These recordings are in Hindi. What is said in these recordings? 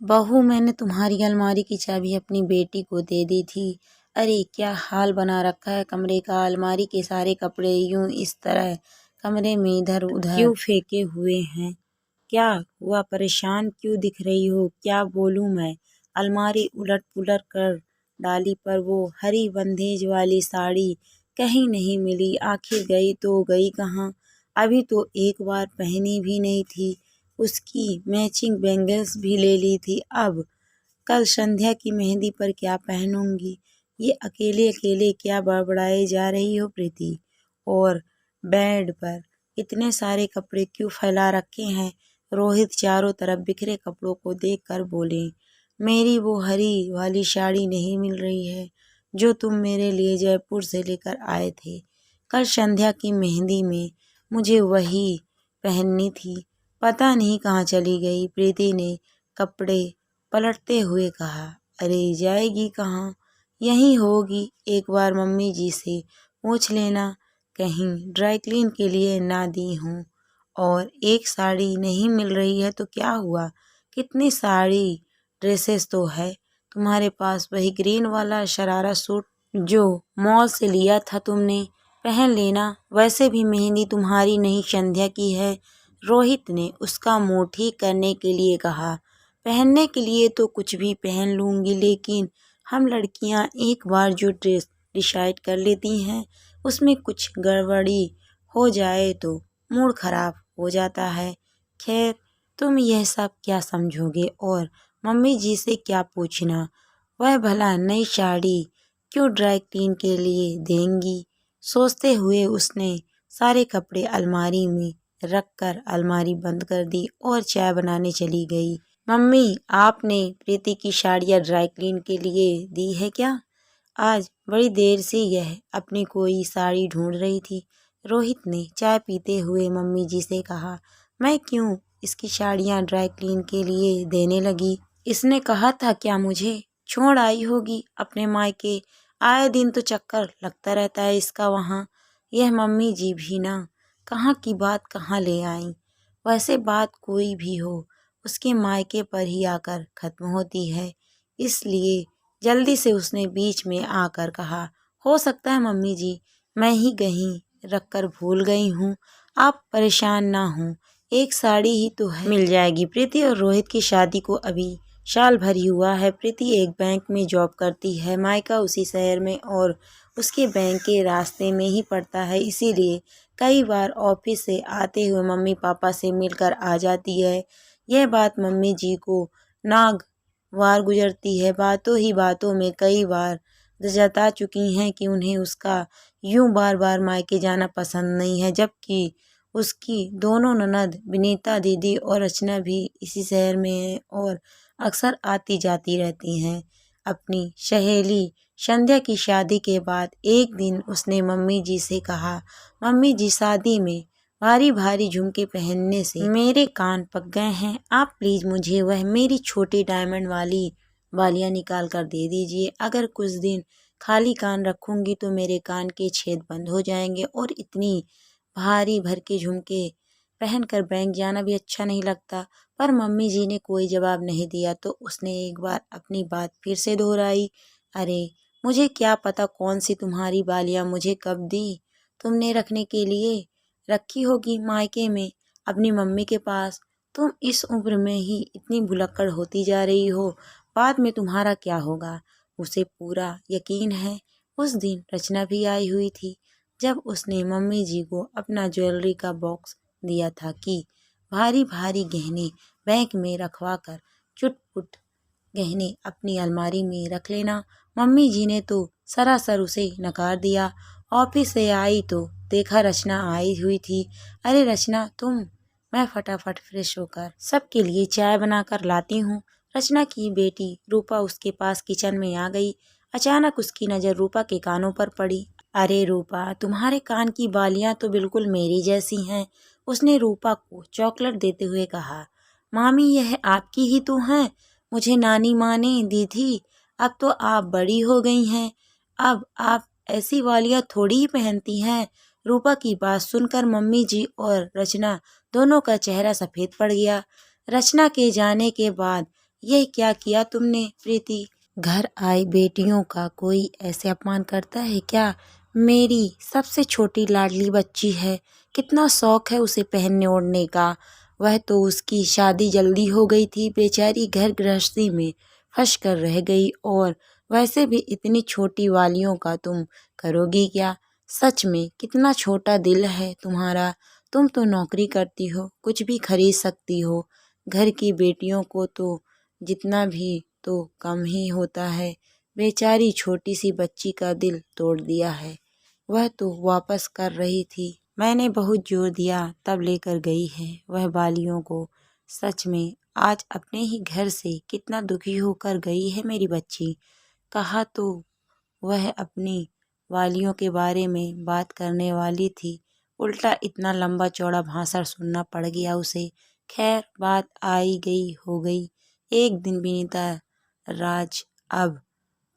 बहू, मैंने तुम्हारी अलमारी की चाबी अपनी बेटी को दे दी थी। अरे क्या हाल बना रखा है कमरे का। अलमारी के सारे कपड़े यूं इस तरह कमरे में इधर उधर क्यों फेंके हुए हैं? क्या हुआ, परेशान क्यों दिख रही हो? क्या बोलूं मैं? अलमारी उलट पुलट कर डाली पर वो हरी बंदेज वाली साड़ी कहीं नहीं मिली। आखिर गई तो गई कहाँ? अभी तो एक बार पहनी भी नहीं थी। उसकी मैचिंग बैंगल्स भी ले ली थी। अब कल संध्या की मेहंदी पर क्या पहनूंगी? ये अकेले अकेले क्या बड़बड़ाए जा रही हो प्रीति? और बेड पर इतने सारे कपड़े क्यों फैला रखे हैं? रोहित चारों तरफ बिखरे कपड़ों को देखकर बोले, मेरी वो हरी वाली साड़ी नहीं मिल रही है जो तुम मेरे लिए जयपुर से लेकर आए थे। कल संध्या की मेहंदी में मुझे वही पहननी थी। पता नहीं कहाँ चली गई। प्रीति ने कपड़े पलटते हुए कहा। अरे जाएगी कहाँ, यहीं होगी। एक बार मम्मी जी से पूछ लेना, कहीं ड्राई क्लीन के लिए ना दी हूँ। और एक साड़ी नहीं मिल रही है तो क्या हुआ? कितनी साड़ी ड्रेसेस तो है तुम्हारे पास। वही ग्रीन वाला शरारा सूट जो मॉल से लिया था तुमने, पहन लेना। वैसे भी मेहंदी तुम्हारी नहीं संध्या की है। रोहित ने उसका मुंह ठीक करने के लिए कहा। पहनने के लिए तो कुछ भी पहन लूंगी, लेकिन हम लड़कियां एक बार जो ड्रेस डिसाइड कर लेती हैं उसमें कुछ गड़बड़ी हो जाए तो मूड खराब हो जाता है। खैर, तुम यह सब क्या समझोगे और मम्मी जी से क्या पूछना? वह भला नई साड़ी क्यों ड्राई क्लीन के लिए देंगी? सोचते हुए उसने सारे कपड़े अलमारी में रखकर अलमारी बंद कर दी और चाय बनाने चली गई। मम्मी, आपने प्रीति की साड़ियाँ ड्राई क्लीन के लिए दी है क्या? आज बड़ी देर से यह अपनी कोई साड़ी ढूंढ रही थी। रोहित ने चाय पीते हुए मम्मी जी से कहा। मैं क्यों इसकी साड़ियाँ ड्राई क्लीन के लिए देने लगी? इसने कहा था क्या मुझे? छोड़ आई होगी अपने मायके। आए दिन तो चक्कर लगता रहता है इसका वहाँ। यह मम्मी जी भी ना कहाँ की बात कहाँ ले आई। वैसे बात कोई भी हो उसके मायके पर ही आकर खत्म होती है। इसलिए जल्दी से उसने बीच में आकर कहा, हो सकता है मम्मी जी मैं ही कहीं रखकर भूल गई हूँ। आप परेशान ना हों, एक साड़ी ही तो है, मिल जाएगी। प्रीति और रोहित की शादी को अभी साल भर ही हुआ है। प्रीति एक बैंक में जॉब करती है, मायका उसी शहर में और उसके बैंक के रास्ते में ही पड़ता है। इसीलिए कई बार ऑफिस से आते हुए मम्मी पापा से मिलकर आ जाती है। यह बात मम्मी जी को नाग वार गुजरती है। बातों ही बातों में कई बार जता चुकी हैं कि उन्हें उसका यूं बार बार मायके जाना पसंद नहीं है, जबकि उसकी दोनों ननद विनीता दीदी और रचना भी इसी शहर में है और अक्सर आती जाती रहती हैं। अपनी सहेली संध्या की शादी के बाद एक दिन उसने मम्मी जी से कहा, मम्मी जी शादी में भारी भारी झुमके पहनने से मेरे कान पक गए हैं। आप प्लीज मुझे वह मेरी छोटी डायमंड वाली वालियाँ निकाल कर दे दीजिए। अगर कुछ दिन खाली कान रखूंगी तो मेरे कान के छेद बंद हो जाएंगे और इतनी भारी भर के झुमके पहनकर बैंक जाना भी अच्छा नहीं लगता। पर मम्मी जी ने कोई जवाब नहीं दिया तो उसने एक बार अपनी बात फिर से दोहराई। अरे मुझे क्या पता कौन सी तुम्हारी बालियाँ मुझे कब दी। तुमने रखने के लिए रखी होगी मायके में अपनी मम्मी के पास। तुम इस उम्र में ही इतनी भुलक्कड़ होती जा रही हो, बाद में तुम्हारा क्या होगा? उसे पूरा यकीन है। उस दिन रचना भी आई हुई थी जब उसने मम्मी जी को अपना ज्वेलरी का बॉक्स दिया था कि भारी भारी गहने बैंक में रखवा कर चुटपुट गहने अपनी अलमारी में रख लेना। मम्मी जी ने तो सरासर उसे नकार दिया। ऑफिस से आई तो देखा रचना आई हुई थी। अरे रचना तुम? मैं फटाफट फ्रेश होकर सबके लिए चाय बनाकर लाती हूँ। रचना की बेटी रूपा उसके पास किचन में आ गई। अचानक उसकी नज़र रूपा के कानों पर पड़ी। अरे रूपा, तुम्हारे कान की बालियां तो बिल्कुल मेरी जैसी हैं। उसने रूपा को चॉकलेट देते हुए कहा। मामी, यह आपकी ही तो हैं, मुझे नानी माँ ने दी थी। अब तो आप बड़ी हो गई हैं, अब आप ऐसी वालियाँ थोड़ी ही पहनती हैं। रूपा की बात सुनकर मम्मी जी और रचना दोनों का चेहरा सफ़ेद पड़ गया। रचना के जाने के बाद यह क्या किया तुमने प्रीति? घर आई बेटियों का कोई ऐसे अपमान करता है क्या? मेरी सबसे छोटी लाडली बच्ची है, कितना शौक है उसे पहनने ओढ़ने का। वह तो उसकी शादी जल्दी हो गई थी, बेचारी घर गृहस्थी में फंस कर रह गई, और वैसे भी इतनी छोटी वालियों का तुम करोगी क्या? सच में कितना छोटा दिल है तुम्हारा। तुम तो नौकरी करती हो, कुछ भी खरीद सकती हो। घर की बेटियों को तो जितना भी तो कम ही होता है। बेचारी छोटी सी बच्ची का दिल तोड़ दिया है। वह तो वापस कर रही थी, मैंने बहुत जोर दिया तब लेकर गई है वह बालियों को। सच में आज अपने ही घर से कितना दुखी होकर गई है मेरी बच्ची। कहा तो वह अपनी वालियों के बारे में बात करने वाली थी, उल्टा इतना लंबा चौड़ा भाषण सुनना पड़ गया उसे। खैर बात आई गई हो गई। एक दिन विनीता राज अब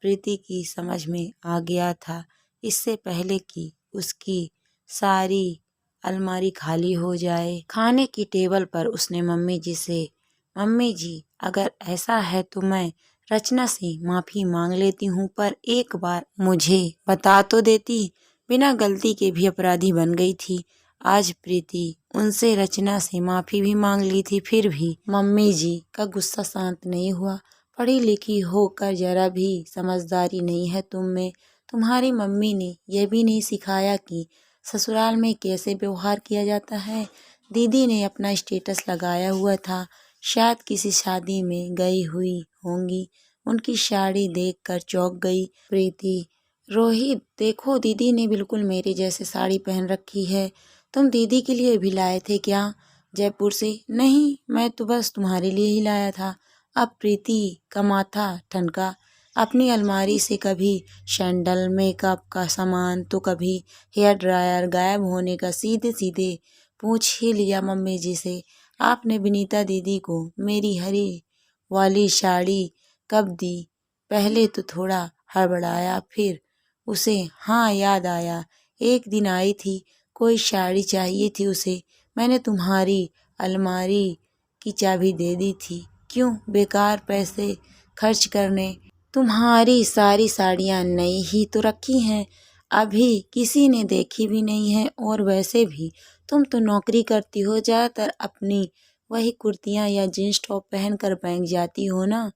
प्रीति की समझ में आ गया था। इससे पहले कि उसकी सारी अलमारी खाली हो जाए, खाने की टेबल पर उसने मम्मी जी से, मम्मी जी अगर ऐसा है तो मैं रचना से माफ़ी मांग लेती हूँ, पर एक बार मुझे बता तो देती। बिना गलती के भी अपराधी बन गई थी। आज प्रीति उनसे रचना से माफ़ी भी मांग ली थी, फिर भी मम्मी जी का गुस्सा शांत नहीं हुआ। पढ़ी लिखी होकर जरा भी समझदारी नहीं है तुम में। तुम्हारी मम्मी ने यह भी नहीं सिखाया कि ससुराल में कैसे व्यवहार किया जाता है। दीदी ने अपना स्टेटस लगाया हुआ था, शायद किसी शादी में गई हुई होंगी। उनकी साड़ी देखकर चौंक गई प्रीति। रोहित देखो, दीदी ने बिल्कुल मेरे जैसे साड़ी पहन रखी है। तुम दीदी के लिए भी लाए थे क्या जयपुर से? नहीं, मैं तो बस तुम्हारे लिए ही लाया था। अब प्रीति का माथा ठनका। अपनी अलमारी से कभी सैंडल, मेकअप का सामान तो कभी हेयर ड्रायर गायब होने का सीधे सीधे पूछ ही लिया मम्मी जी से। आपने विनीता दीदी को मेरी हरी वाली साड़ी कब दी? पहले तो थोड़ा हड़बड़ाया, फिर उसे हाँ याद आया, एक दिन आई थी, कोई साड़ी चाहिए थी उसे। मैंने तुम्हारी अलमारी की चाबी दे दी थी। क्यों बेकार पैसे खर्च करने? तुम्हारी सारी साड़ियाँ नई ही तो रखी हैं, अभी किसी ने देखी भी नहीं है। और वैसे भी तुम तो नौकरी करती हो, ज़्यादातर अपनी वही कुर्तियाँ या जीन्स टॉप पहनकर बैंक जाती हो ना।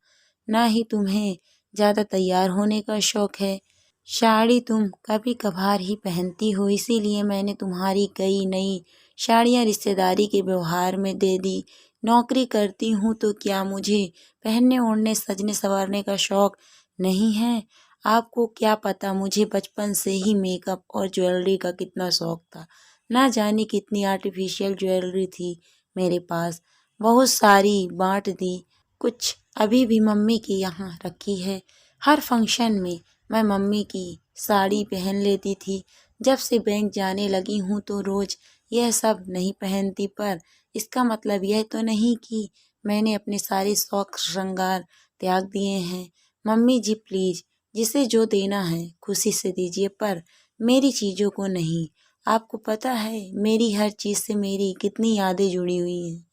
ना ही तुम्हें ज़्यादा तैयार होने का शौक है। साड़ी तुम कभी कभार ही पहनती हो, इसीलिए मैंने तुम्हारी कई नई साड़ियाँ रिश्तेदारी के व्यवहार में दे दी। नौकरी करती हूँ तो क्या मुझे पहनने ओढ़ने सजने संवरने का शौक नहीं है? आपको क्या पता मुझे बचपन से ही मेकअप और ज्वेलरी का कितना शौक था। ना जाने कितनी आर्टिफिशियल ज्वेलरी थी मेरे पास, बहुत सारी बांट दी, कुछ अभी भी मम्मी के यहाँ रखी है। हर फंक्शन में मैं मम्मी की साड़ी पहन लेती थी। जब से बैंक जाने लगी हूँ तो रोज़ यह सब नहीं पहनती, पर इसका मतलब यह तो नहीं कि मैंने अपने सारे शौक श्रृंगार त्याग दिए हैं। मम्मी जी प्लीज़, जिसे जो देना है खुशी से दीजिए, पर मेरी चीज़ों को नहीं। आपको पता है मेरी हर चीज़ से मेरी कितनी यादें जुड़ी हुई हैं।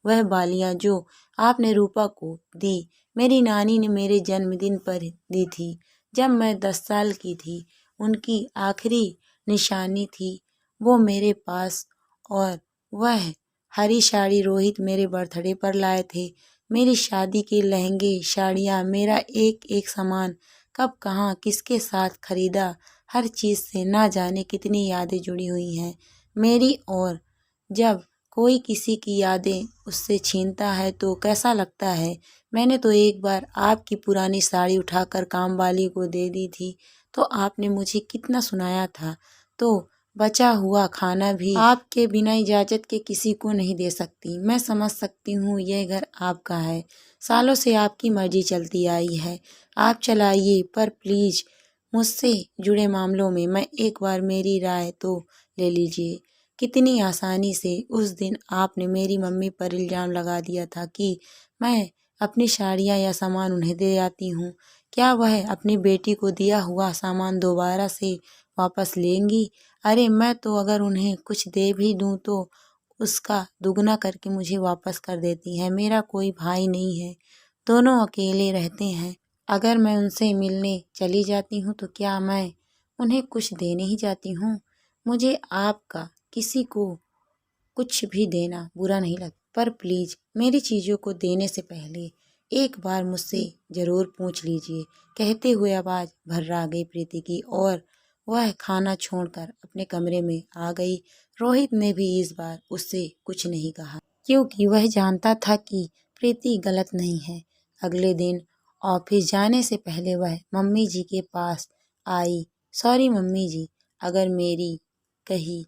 वह बालियाँ जो आपने रूपा को दी, मेरी नानी ने मेरे जन्मदिन पर दी थी, जब मैं 10 साल की थी। उनकी आखिरी निशानी थी वो मेरे पास। और वह हरी साड़ी रोहित मेरे बर्थडे पर लाए थे। मेरी शादी के लहंगे, साड़ियाँ, मेरा एक एक सामान कब कहाँ किसके साथ खरीदा, हर चीज़ से ना जाने कितनी यादें जुड़ी हुई हैं मेरी। और जब कोई किसी की यादें उससे छीनता है तो कैसा लगता है। मैंने तो एक बार आपकी पुरानी साड़ी उठाकर काम वाली को दे दी थी, तो आपने मुझे कितना सुनाया था। तो बचा हुआ खाना भी आपके बिना इजाज़त के किसी को नहीं दे सकती। मैं समझ सकती हूँ यह घर आपका है, सालों से आपकी मर्जी चलती आई है, आप चलाइए, पर प्लीज़ मुझसे जुड़े मामलों में मैं एक बार मेरी राय तो ले लीजिए। कितनी आसानी से उस दिन आपने मेरी मम्मी पर इल्ज़ाम लगा दिया था कि मैं अपनी साड़ियाँ या सामान उन्हें दे आती हूँ। क्या वह अपनी बेटी को दिया हुआ सामान दोबारा से वापस लेंगी? अरे मैं तो अगर उन्हें कुछ दे भी दूँ तो उसका दुगना करके मुझे वापस कर देती हैं। मेरा कोई भाई नहीं है, दोनों अकेले रहते हैं। अगर मैं उनसे मिलने चली जाती हूँ तो क्या मैं उन्हें कुछ देने ही जाती हूँ? मुझे आपका किसी को कुछ भी देना बुरा नहीं लगता, पर प्लीज मेरी चीजों को देने से पहले एक बार मुझसे जरूर पूछ लीजिए। कहते हुए आवाज भर्रा गई प्रीति की और वह खाना छोड़कर अपने कमरे में आ गई। रोहित ने भी इस बार उससे कुछ नहीं कहा, क्योंकि वह जानता था कि प्रीति गलत नहीं है। अगले दिन ऑफिस जाने से पहले वह मम्मी जी के पास आई। सॉरी मम्मी जी, अगर मेरी कही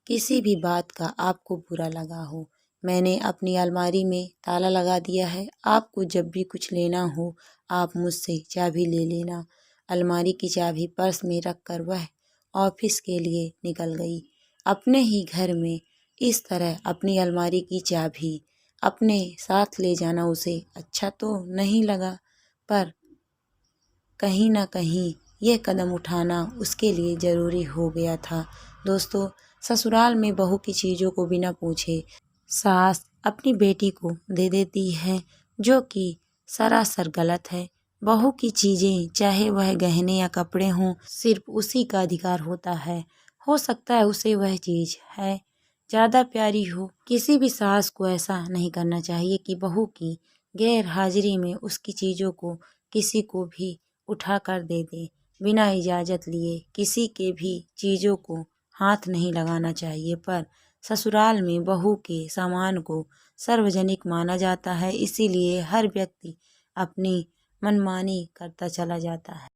किसी भी बात का आपको बुरा लगा हो। मैंने अपनी अलमारी में ताला लगा दिया है। आपको जब भी कुछ लेना हो आप मुझसे चाबी ले लेना। अलमारी की चाबी पर्स में रखकर वह ऑफिस के लिए निकल गई। अपने ही घर में इस तरह अपनी अलमारी की चाबी अपने साथ ले जाना उसे अच्छा तो नहीं लगा, पर कहीं ना कहीं यह कदम उठाना उसके लिए ज़रूरी हो गया था। दोस्तों, ससुराल में बहू की चीज़ों को बिना पूछे सास अपनी बेटी को दे देती है, जो कि सरासर गलत है। बहू की चीज़ें चाहे वह गहने या कपड़े हों, सिर्फ उसी का अधिकार होता है। हो सकता है उसे वह चीज़ है ज़्यादा प्यारी हो। किसी भी सास को ऐसा नहीं करना चाहिए कि बहू की गैर हाजिरी में उसकी चीज़ों को किसी को भी उठा कर दे दे। बिना इजाज़त लिए किसी के भी चीज़ों को हाथ नहीं लगाना चाहिए, पर ससुराल में बहू के सामान को सार्वजनिक माना जाता है, इसीलिए हर व्यक्ति अपनी मनमानी करता चला जाता है।